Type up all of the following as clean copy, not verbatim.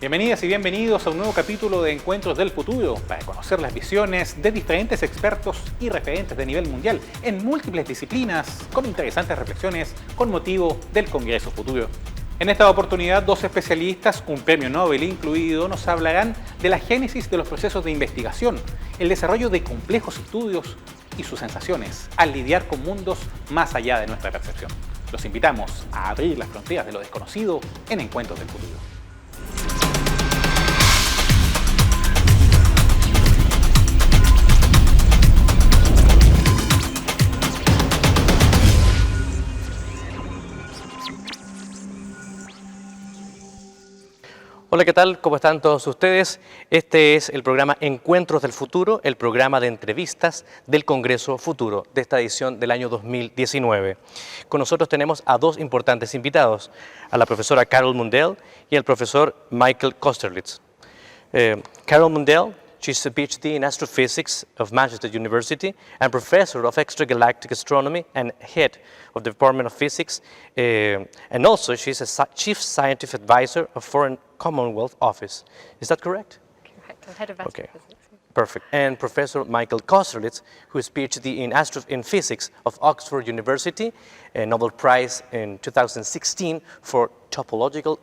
Bienvenidas y bienvenidos a un nuevo capítulo de Encuentros del Futuro para conocer las visiones de diferentes expertos y referentes de nivel mundial en múltiples disciplinas con interesantes reflexiones con motivo del Congreso Futuro. En esta oportunidad, dos especialistas, un premio Nobel incluido, nos hablarán de la génesis de los procesos de investigación, el desarrollo de complejos estudios y sus sensaciones al lidiar con mundos más allá de nuestra percepción. Los invitamos a abrir las fronteras de lo desconocido en Encuentros del Futuro. Hola, ¿qué tal? ¿Cómo están todos ustedes? Este es el programa Encuentros del Futuro, el programa de entrevistas del Congreso Futuro de esta edición del año 2019. Con nosotros tenemos a dos importantes invitados, a la profesora Carol Mundell y al profesor Michael Kosterlitz. Carol Mundell, she's a PhD in astrophysics of Manchester University and professor of extragalactic astronomy and head of the Department of Physics. And also she's a chief scientific advisor of Foreign Commonwealth Office. Is that correct? Correct. I'm head of astrophysics. Okay. Perfect. And Professor Michael Kosterlitz, who is PhD in physics of Oxford University, a Nobel Prize in 2016 for topological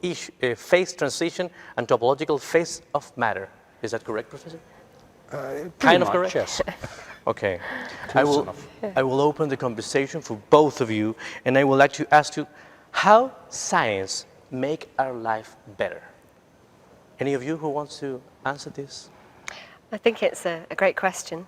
phase transition and topological phase of matter. Is that correct, Professor? Kind of correct? Yes. Okay. I will open the conversation for both of you, and I would like to ask you, how science make our life better? Any of you who wants to answer this? I think it's a great question.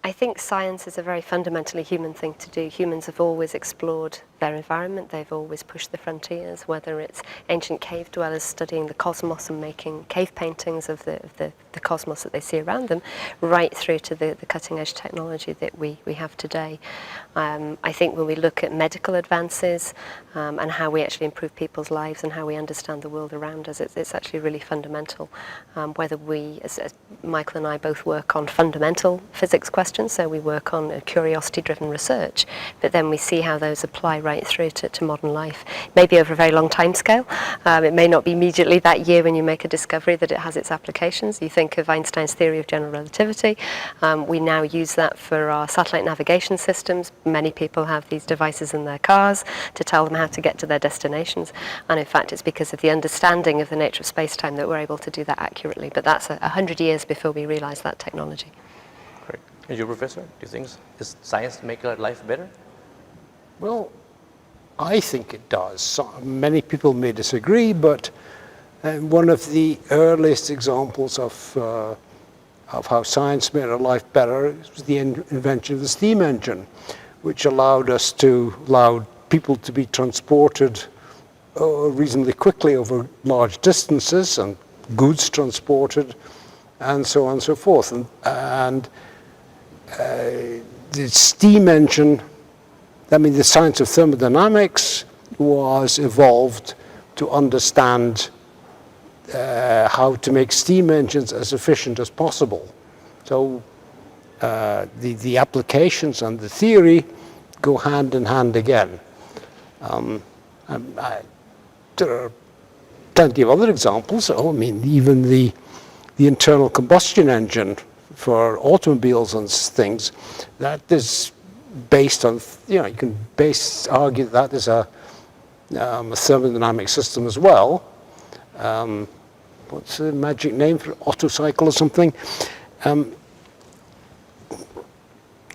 I think science is a very fundamentally human thing to do. Humans have always explored their environment. They've always pushed the frontiers, whether it's ancient cave dwellers studying the cosmos and making cave paintings of the cosmos that they see around them, right through to the cutting edge technology that we have today. I think when we look at medical advances and how we actually improve people's lives and how we understand the world around us, it's actually really fundamental. Whether we, as Michael and I both work on fundamental physics questions, so we work on curiosity-driven research, but then we see how those apply right through to modern life, maybe over a very long time scale. It may not be immediately that year when you make a discovery that it has its applications. You think of Einstein's theory of general relativity. We now use that for our satellite navigation systems. Many people have these devices in their cars to tell them how to get to their destinations, and in fact it's because of the understanding of the nature of space-time that we're able to do that accurately, but that's 100 years before we realize that technology. Great. And you, Professor, do you think does science make our life better? Well, I think it does. So, many people may disagree, but one of the earliest examples of how science made our life better was the invention of the steam engine, which allowed people to be transported reasonably quickly over large distances and goods transported and so on and so forth. And the steam engine, the science of thermodynamics was evolved to understand how to make steam engines as efficient as possible. So the applications and the theory go hand in hand again. There are plenty of other examples. Even the internal combustion engine for automobiles and things, that is based on, you can argue that is a thermodynamic system as well. What's the magic name for autocycle or something? And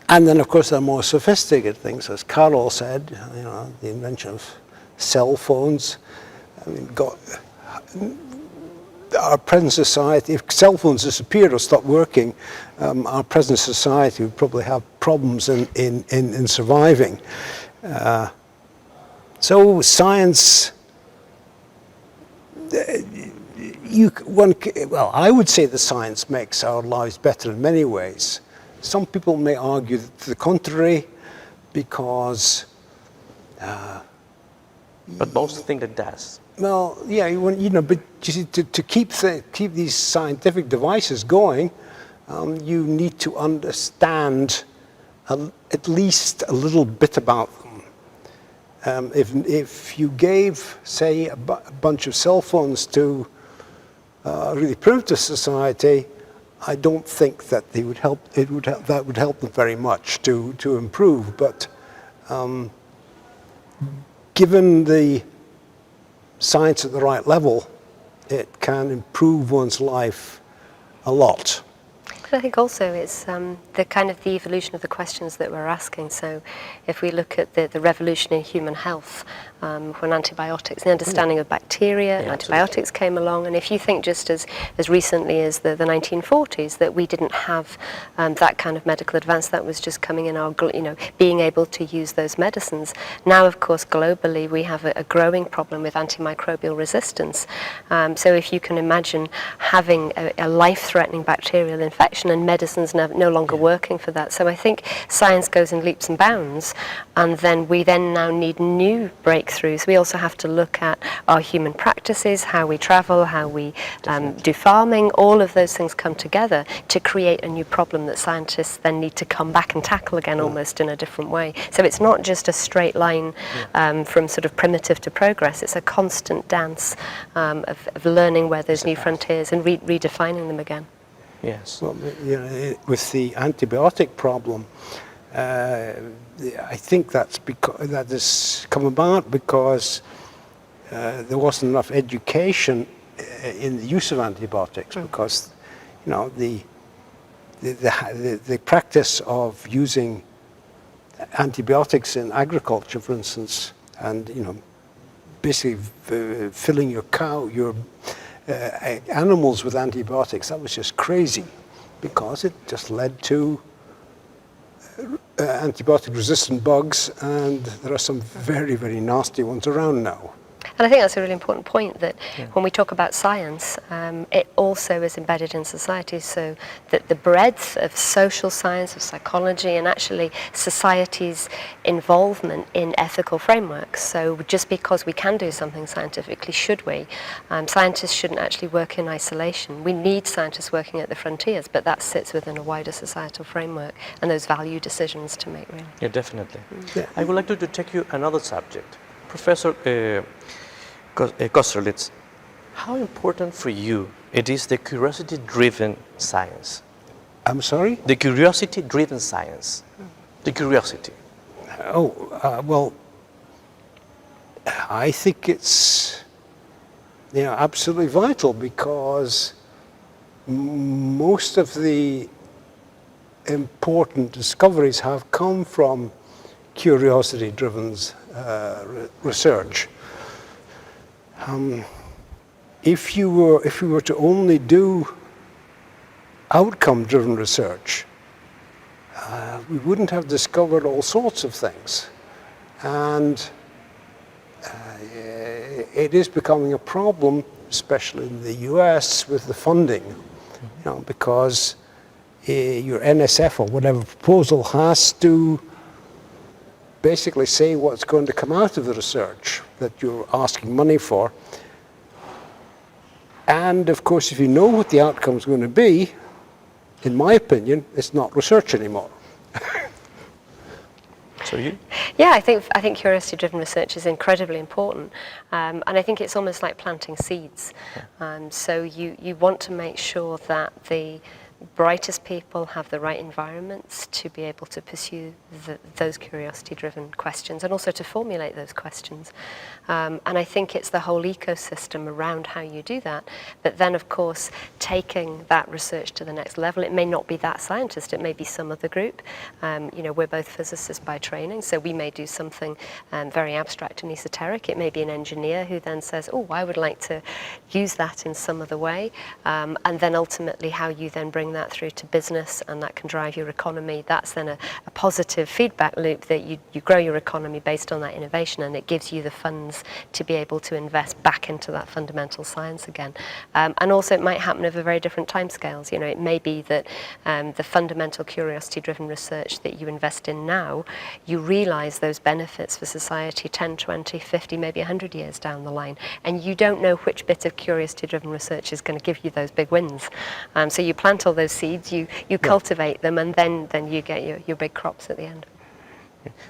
then, of course, there are more sophisticated things, as Carol said, the invention of cell phones. Our present society, if cell phones disappeared or stopped working, our present society would probably have problems in surviving. So science, I would say that science makes our lives better in many ways. Some people may argue the contrary, because but most think it does. Well, yeah, but you see, to keep these scientific devices going, you need to understand at least a little bit about them. If you gave, say, a bunch of cell phones to really primitive society, I don't think that they would help. That would help them very much to improve. But given the science at the right level, it can improve one's life a lot. But I think also it's the kind of the evolution of the questions that we're asking. So if we look at the revolution in human health, when antibiotics, the understanding of bacteria, and antibiotics came along, and if you think just as recently as the 1940s, that we didn't have that kind of medical advance, that was just coming in our, being able to use those medicines. Now, of course, globally, we have a growing problem with antimicrobial resistance. So if you can imagine having a life-threatening bacterial infection and medicines no longer working for that. So I think science goes in leaps and bounds, and then we now need new breakthroughs. We also have to look at our human practices, how we travel, how we do farming. All of those things come together to create a new problem that scientists then need to come back and tackle again almost in a different way. So it's not just a straight line from sort of primitive to progress. It's a constant dance of learning where there's new frontiers and redefining them again. Yes. Well, with the antibiotic problem, I think that has come about because there wasn't enough education in the use of antibiotics, because the practice of using antibiotics in agriculture, for instance, and basically filling your animals with antibiotics, that was just crazy, because it just led to antibiotic-resistant bugs, and there are some very, very nasty ones around now. And I think that's a really important point, that when we talk about science, it also is embedded in society, so that the breadth of social science, of psychology, and actually society's involvement in ethical frameworks. So just because we can do something scientifically, should we? Scientists shouldn't actually work in isolation. We need scientists working at the frontiers, but that sits within a wider societal framework and those value decisions to make, really. Yeah, definitely. Yeah. I would like to take you another subject. Professor Kosterlitz, how important for you it is the curiosity-driven science? I'm sorry? The curiosity-driven science. The curiosity. Well, I think it's absolutely vital, because most of the important discoveries have come from curiosity-driven research. If we were to only do outcome-driven research, we wouldn't have discovered all sorts of things, and it is becoming a problem, especially in the US, with the funding, because your NSF or whatever proposal has to basically say what's going to come out of the research that you're asking money for. And of course, if you know what the outcome is going to be, in my opinion, it's not research anymore. So you? Yeah, I think curiosity-driven research is incredibly important, and I think it's almost like planting seeds. So you want to make sure that the brightest people have the right environments to be able to pursue those curiosity-driven questions, and also to formulate those questions. And I think it's the whole ecosystem around how you do that. But then, of course, taking that research to the next level, it may not be that scientist, it may be some other group. We're both physicists by training, so we may do something very abstract and esoteric. It may be an engineer who then says, oh, I would like to use that in some other way. And then ultimately how you then bring that through to business, and that can drive your economy. That's then a positive feedback loop, that you grow your economy based on that innovation, and it gives you the funds to be able to invest back into that fundamental science again. And also it might happen over very different timescales. It may be that the fundamental curiosity-driven research that you invest in now, you realize those benefits for society 10, 20, 50, maybe 100 years down the line, and you don't know which bit of curiosity-driven research is going to give you those big wins. So you plant all those seeds, you cultivate them, and then you get your big crops at the end.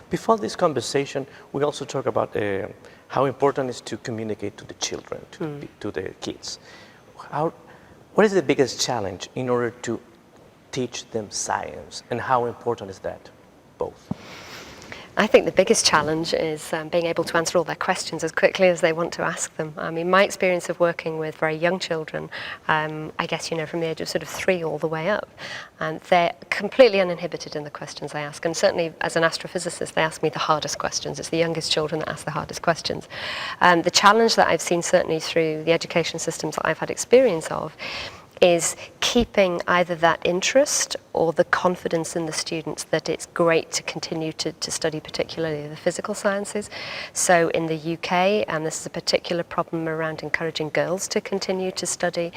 Before this conversation, we also talk about how important it is to communicate to the children, to the kids. What is the biggest challenge in order to teach them science, and how important is that, both? I think the biggest challenge is being able to answer all their questions as quickly as they want to ask them. I mean, my experience of working with very young children, I guess, from the age of sort of 3 all the way up, and they're completely uninhibited in the questions they ask. And certainly as an astrophysicist, they ask me the hardest questions. It's the youngest children that ask the hardest questions. The challenge that I've seen certainly through the education systems that I've had experience of is keeping either that interest or the confidence in the students that it's great to continue to study particularly the physical sciences. So in the UK, this is a particular problem around encouraging girls to continue to study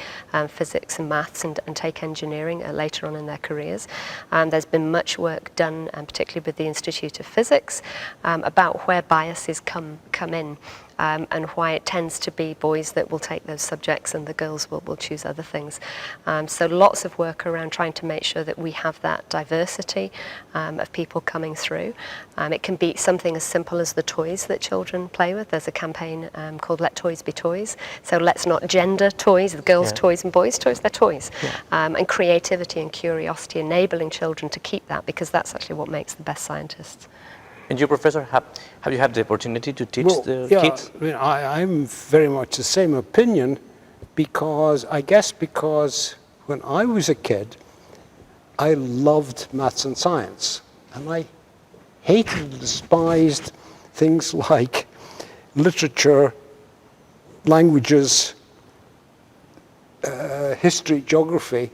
physics and maths and take engineering later on in their careers. There's been much work done, particularly with the Institute of Physics, about where biases come in. And why it tends to be boys that will take those subjects and the girls will choose other things. So lots of work around trying to make sure that we have that diversity of people coming through. It can be something as simple as the toys that children play with. There's a campaign called Let Toys Be Toys. So let's not gender toys, the girls' toys and boys' toys, they're toys. And creativity and curiosity, enabling children to keep that, because that's actually what makes the best scientists. And you, Professor, have you had the opportunity to teach the kids? I mean, I'm very much the same opinion, because when I was a kid, I loved maths and science, and I hated and despised things like literature, languages, history, geography,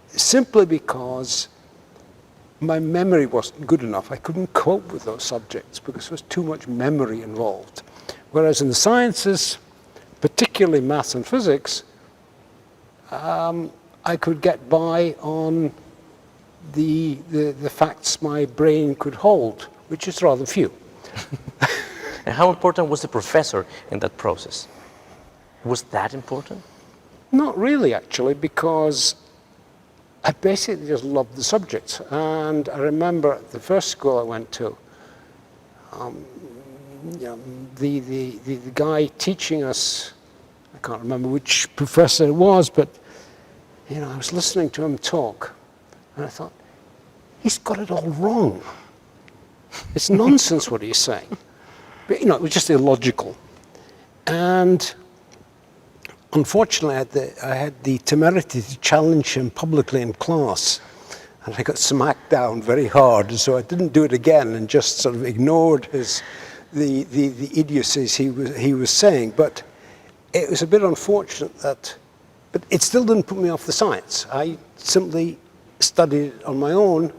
simply because my memory wasn't good enough. I couldn't cope with those subjects because there was too much memory involved. Whereas in the sciences, particularly maths and physics, I could get by on the facts my brain could hold, which is rather few. And how important was the professor in that process? Was that important? Not really, actually, because I basically just loved the subject. And I remember the first school I went to, the guy teaching us, I can't remember which professor it was, but I was listening to him talk, and I thought, he's got it all wrong. It's nonsense what he's saying. But it was just illogical. And unfortunately, I had the temerity to challenge him publicly in class, and I got smacked down very hard. So I didn't do it again, and just sort of ignored the idiocies he was saying. But it was a bit unfortunate but it still didn't put me off the science. I simply studied it on my own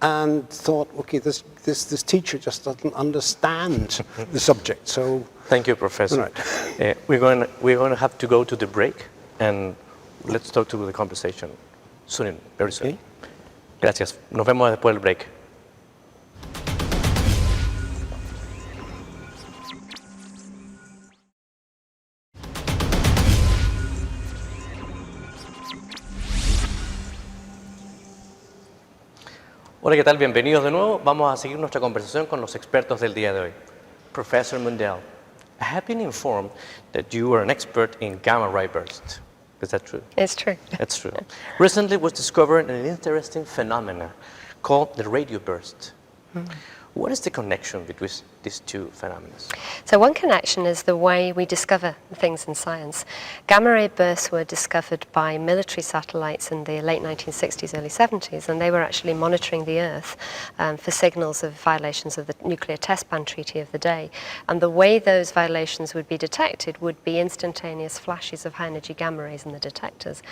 and thought, okay, this teacher just doesn't understand the subject. So. Thank you, Professor. Right. We're going to have to go to the break, and let's talk to the conversation soon, very soon. Okay. Gracias. Nos vemos después del break. Hola, ¿qué tal? Bienvenidos de nuevo. Vamos a seguir nuestra conversación con los expertos del día de hoy. Professor Mundell, I have been informed that you are an expert in gamma ray bursts. Is that true? It's true. That's true. Recently was discovered an interesting phenomenon called the radio burst. What is the connection between these two phenomena? So one connection is the way we discover things in science. Gamma ray bursts were discovered by military satellites in the late 1960s, early 70s, and they were actually monitoring the Earth for signals of violations of the Nuclear Test Ban Treaty of the day. And the way those violations would be detected would be instantaneous flashes of high-energy gamma rays in the detectors.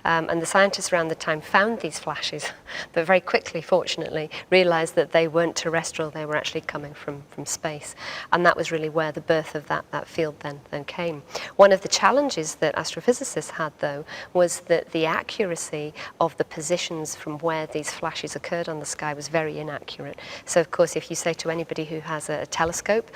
And the scientists around the time found these flashes, but very quickly, fortunately, realized that they weren't terrestrial, they were actually coming from space. And that was really where the birth of that field then came. One of the challenges that astrophysicists had, though, was that the accuracy of the positions from where these flashes occurred on the sky was very inaccurate. So, of course, if you say to anybody who has a telescope,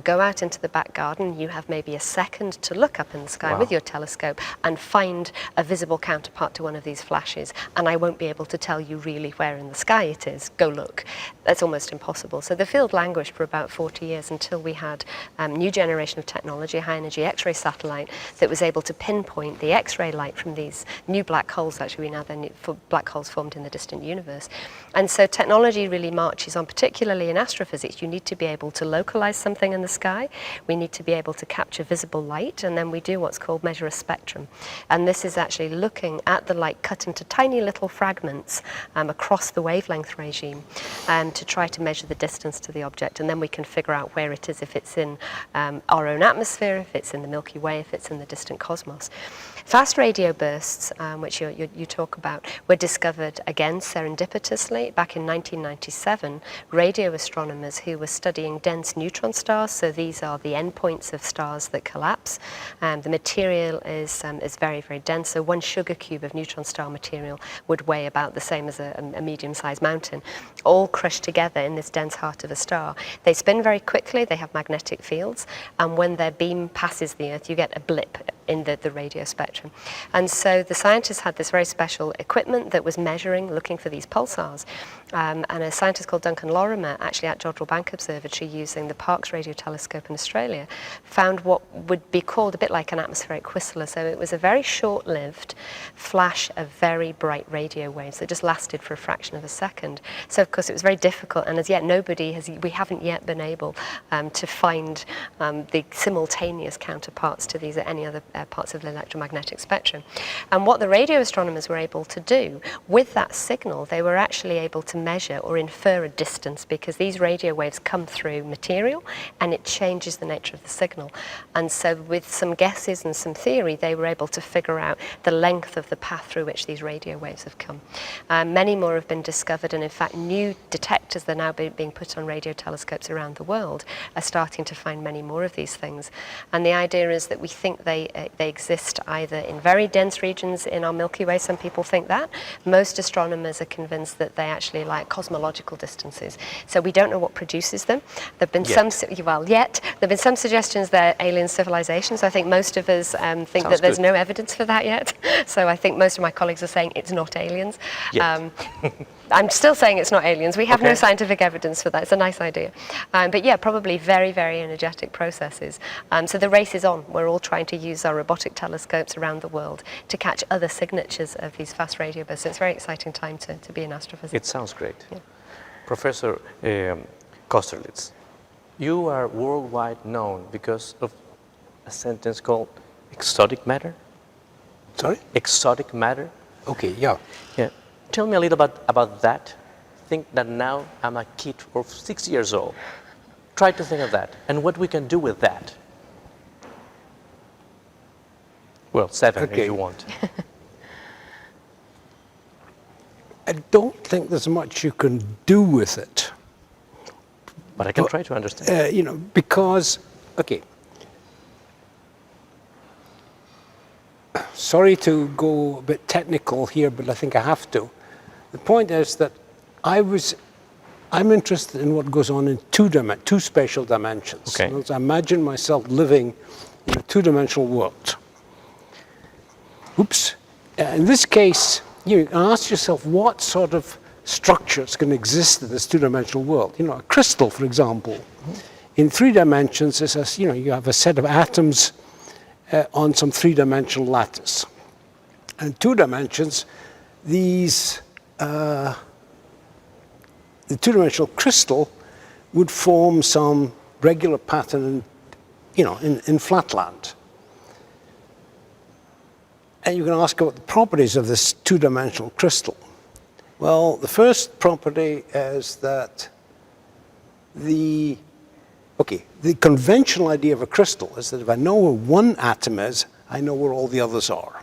go out into the back garden, you have maybe a second to look up in the sky with your telescope and find a visible counterpart to one of these flashes, and I won't be able to tell you really where in the sky it is. Go look. That's almost impossible. So the field languished for about 40 years until we had a new generation of technology, a high-energy X-ray satellite that was able to pinpoint the X-ray light from these new black holes, actually we now then black holes formed in the distant universe. And so technology really marches on, particularly in astrophysics. You need to be able to localize something in the sky. We need to be able to capture visible light, and then we do what's called measure a spectrum. And this is actually looking at the light cut into tiny little fragments across the wavelength regime to try to measure the distance to the object. And then we can figure out where it is, if it's in our own atmosphere, if it's in the Milky Way, if it's in the distant cosmos. Fast radio bursts, which you talk about, were discovered again serendipitously back in 1997. Radio astronomers who were studying dense neutron stars, so these are the endpoints of stars that collapse. The material is very, very dense, so one sugar cube of neutron star material would weigh about the same as a medium-sized mountain, all crushed together in this dense heart of a star. They spin very quickly, they have magnetic fields, and when their beam passes the Earth, you get a blip in the radio spectrum. And so the scientists had this very special equipment that was measuring, looking for these pulsars. And a scientist called Duncan Lorimer, actually at Jodrell Bank Observatory using the Parkes radio telescope in Australia, found what would be called a bit like an atmospheric whistler. So it was a very short-lived flash of very bright radio waves that just lasted for a fraction of a second. So of course it was very difficult, and as yet we haven't yet been able to find the simultaneous counterparts to these at any other parts of the electromagnetic spectrum. And what the radio astronomers were able to do with that signal, they were actually able to measure or infer a distance, because these radio waves come through material and it changes the nature of the signal. And so with some guesses and some theory, they were able to figure out the length of the path through which these radio waves have come. Many more have been discovered, and in fact new detectors that are now being put on radio telescopes around the world are starting to find many more of these things. And the idea is that we think they exist either in very dense regions in our Milky Way. Some people think that. Most astronomers are convinced that they actually lie at cosmological distances. So we don't know what produces them. There've been there've been some suggestions they're alien civilizations. I think most of us think that there's no evidence for that yet. So I think most of my colleagues are saying it's not aliens. I'm still saying it's not aliens. We have no scientific evidence for that. It's a nice idea. But yeah, probably very, very energetic processes. So the race is on. We're all trying to use our robotic telescopes around the world to catch other signatures of these fast radio bursts. So it's a very exciting time to be in astrophysics. It sounds great. Yeah. Professor Kosterlitz, you are worldwide known because of a sentence called exotic matter. Sorry? Exotic matter. Okay, yeah. Yeah. Tell me a little bit about that. Think that now I'm a kid of 6 years old. Try to think of that and what we can do with that. Well, 7 if you want. I don't think there's much you can do with it. But I can try to understand. Because, okay, sorry to go a bit technical here, but I think I have to. The point is that I'm interested in what goes on in two spatial dimensions. Okay. In other words, I imagine myself living in a two-dimensional world. Oops. In this case, you can ask yourself what sort of structures can exist in this two-dimensional world. A crystal, for example, in 3 dimensions is you have a set of atoms on some 3-dimensional lattice. In 2 dimensions, the 2-dimensional crystal would form some regular pattern in flatland. And you can ask about the properties of this 2-dimensional crystal. Well, the first property is that the conventional idea of a crystal is that if I know where one atom is, I know where all the others are,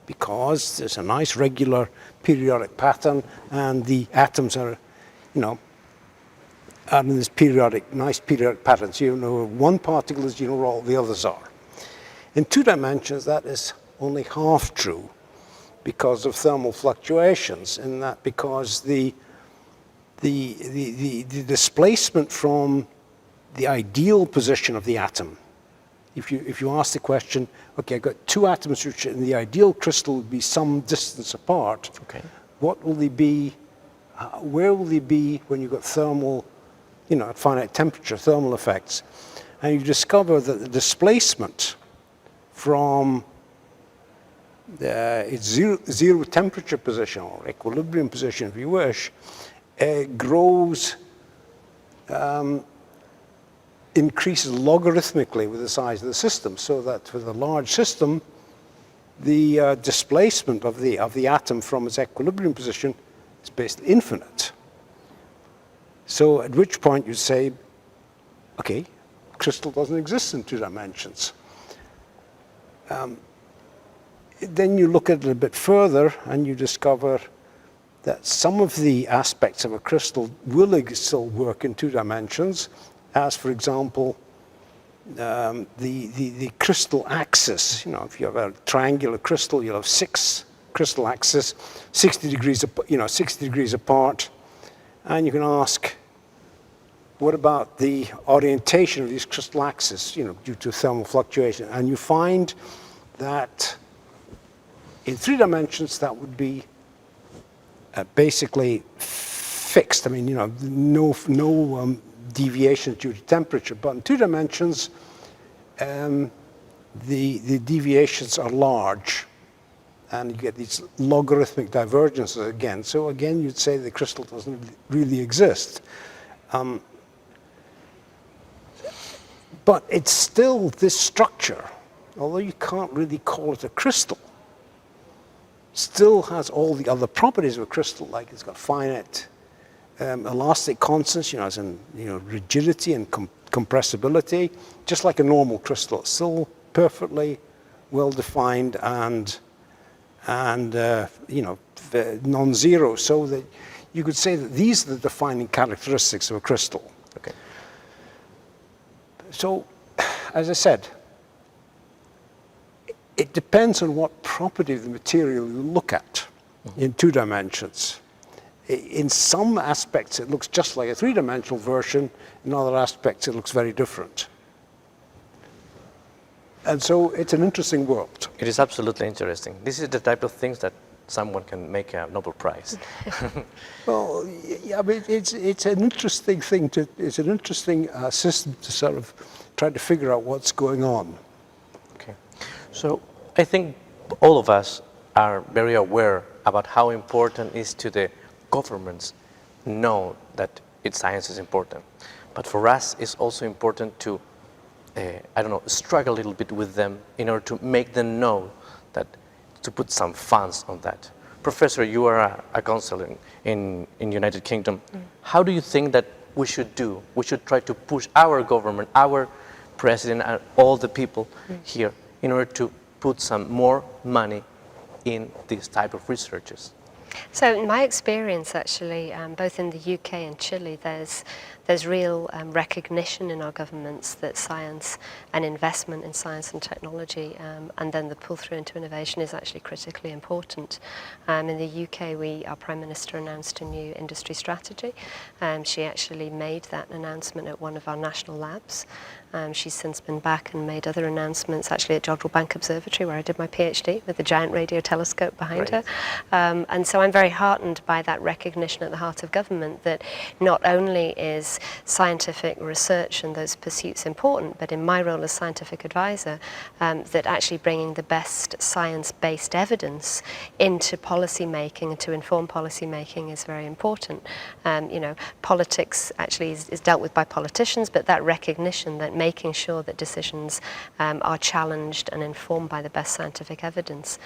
because there's a nice regular periodic pattern, and the atoms are, are in this nice periodic pattern. So you know where one particle is, you know where all the others are. In 2 dimensions, that is only half true because of thermal fluctuations, in that because the displacement from the ideal position of the atom, if you ask the question, okay, I've got 2 atoms which in the ideal crystal would be some distance apart, okay, what will they be, where will they be when you've got thermal at finite temperature, thermal effects, and you discover that the displacement from its zero temperature position, or equilibrium position if you wish, grows, increases logarithmically with the size of the system, so that with a large system, the displacement of the atom from its equilibrium position is basically infinite. So at which point you say, okay, crystal doesn't exist in 2 dimensions. Then you look at it a bit further and you discover that some of the aspects of a crystal will still work in 2 dimensions, as for example, the crystal axis. If you have a triangular crystal, you'll have 6 crystal axes, 60 degrees apart, and you can ask, what about the orientation of these crystal axes, due to thermal fluctuation? And you find that in 3 dimensions, that would be basically fixed. I mean, no deviation due to temperature. But in 2 dimensions, the deviations are large, and you get these logarithmic divergences again. So again, you'd say the crystal doesn't really exist. But it's still this structure, although you can't really call it a crystal, still has all the other properties of a crystal, like it's got finite elastic constants, as in rigidity and compressibility, just like a normal crystal. It's still perfectly well defined and non-zero, so that you could say that these are the defining characteristics of a crystal. Okay. So, as I said, it depends on what property of the material you look at in 2 dimensions. In some aspects, it looks just like a 3-dimensional version. In other aspects, it looks very different. And so it's an interesting world. It is absolutely interesting. This is the type of things that someone can make a Nobel Prize. Well, yeah, but it's an interesting thing it's an interesting system to sort of try to figure out what's going on. Okay. So I think all of us are very aware about how important it is to the governments know that science is important. But for us, it's also important to, struggle a little bit with them in order to make them know that to put some funds on that. Professor, you are a consul in United Kingdom. How do you think that we should do? We should try to push our government, our president, and all the people here in order to put some more money in this type of researches. So in my experience, actually, both in the UK and Chile, there's real recognition in our governments that science and investment in science and technology and then the pull-through into innovation is actually critically important. In the UK, our Prime Minister announced a new industry strategy. She actually made that announcement at one of our national labs. She's since been back and made other announcements, actually at Jodrell Bank Observatory, where I did my PhD, with the giant radio telescope behind her. And so I'm very heartened by that recognition at the heart of government that not only is scientific research and those pursuits important, but in my role as scientific advisor, that actually bringing the best science-based evidence into policy making and to inform policy making is very important. Politics actually is dealt with by politicians, but that recognition that making sure that decisions are challenged and informed by the best scientific evidence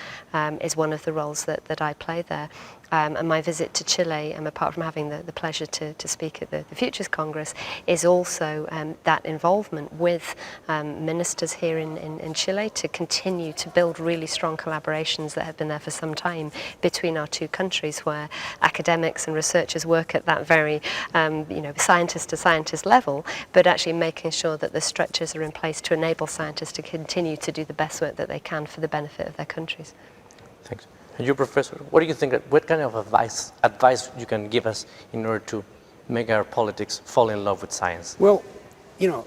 is one of the roles that I play there. And my visit to Chile, apart from having the pleasure to speak at the Futures Congress, is also that involvement with ministers here in Chile to continue to build really strong collaborations that have been there for some time between our 2 countries, where academics and researchers work at that very scientist to scientist level, but actually making sure that the structures are in place to enable scientists to continue to do the best work that they can for the benefit of their countries. Thanks. And you, Professor, what do you think? What kind of advice you can give us in order to make our politics fall in love with science? Well,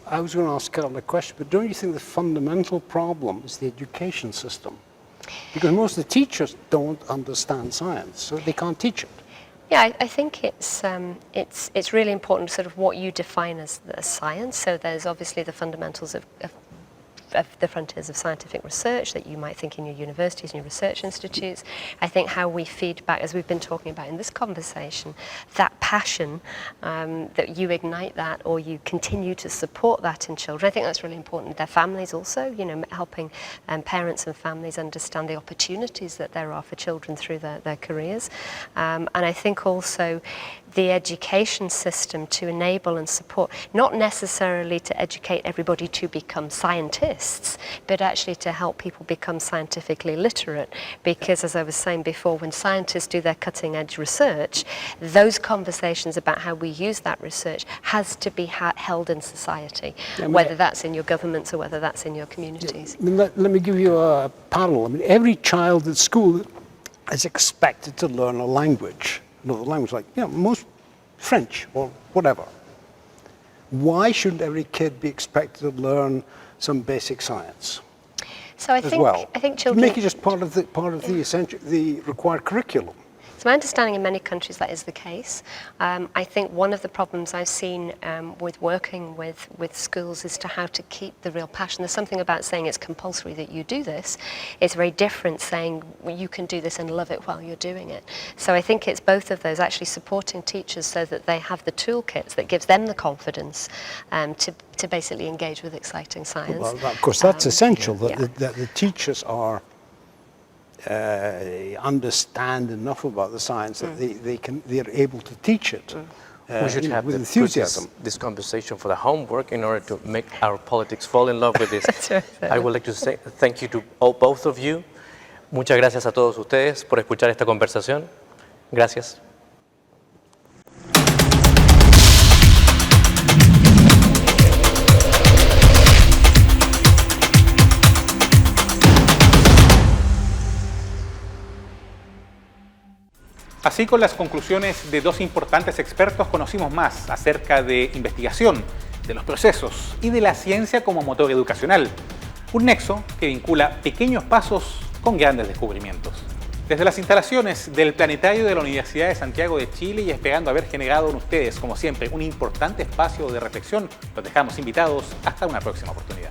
I was going to ask Carol a question, but don't you think the fundamental problem is the education system? Because most of the teachers don't understand science, so they can't teach it. Yeah, I think it's really important sort of what you define as science. So there's obviously the fundamentals of the frontiers of scientific research that you might think in your universities and your research institutes. I think how we feed back, as we've been talking about in this conversation, that passion, that you ignite that or you continue to support that in children. I think that's really important. Their families also, you know, helping parents and families understand the opportunities that there are for children through their careers. And I think also the education system to enable and support, not necessarily to educate everybody to become scientists, but actually to help people become scientifically literate. Because as I was saying before, when scientists do their cutting edge research, those conversations about how we use that research has to be held in society, whether that's in your governments or whether that's in your communities. Let me give you a parallel. I mean, every child at school is expected to learn a language. Another language, like, you know, most French or whatever. Why shouldn't every kid be expected to learn some basic science? So I think children make it just part of the essential, the required curriculum. So my understanding in many countries that is the case. I think one of the problems I've seen with working with schools is to how to keep the real passion. There's something about saying it's compulsory that you do this. It's very different saying you can do this and love it while you're doing it. So I think it's both of those, actually supporting teachers so that they have the toolkits that gives them the confidence to basically engage with exciting science. Well, of course, that's essential, that the teachers are understand enough about the science that they're able to teach it we should have with enthusiasm. This conversation for the homework in order to make our politics fall in love with this. I would like to say thank you to both of you. Muchas gracias a todos ustedes por escuchar esta conversación. Gracias. Así, con las conclusiones de dos importantes expertos, conocimos más acerca de investigación, de los procesos y de la ciencia como motor educacional. Un nexo que vincula pequeños pasos con grandes descubrimientos. Desde las instalaciones del Planetario de la Universidad de Santiago de Chile y esperando haber generado en ustedes, como siempre, un importante espacio de reflexión, los dejamos invitados hasta una próxima oportunidad.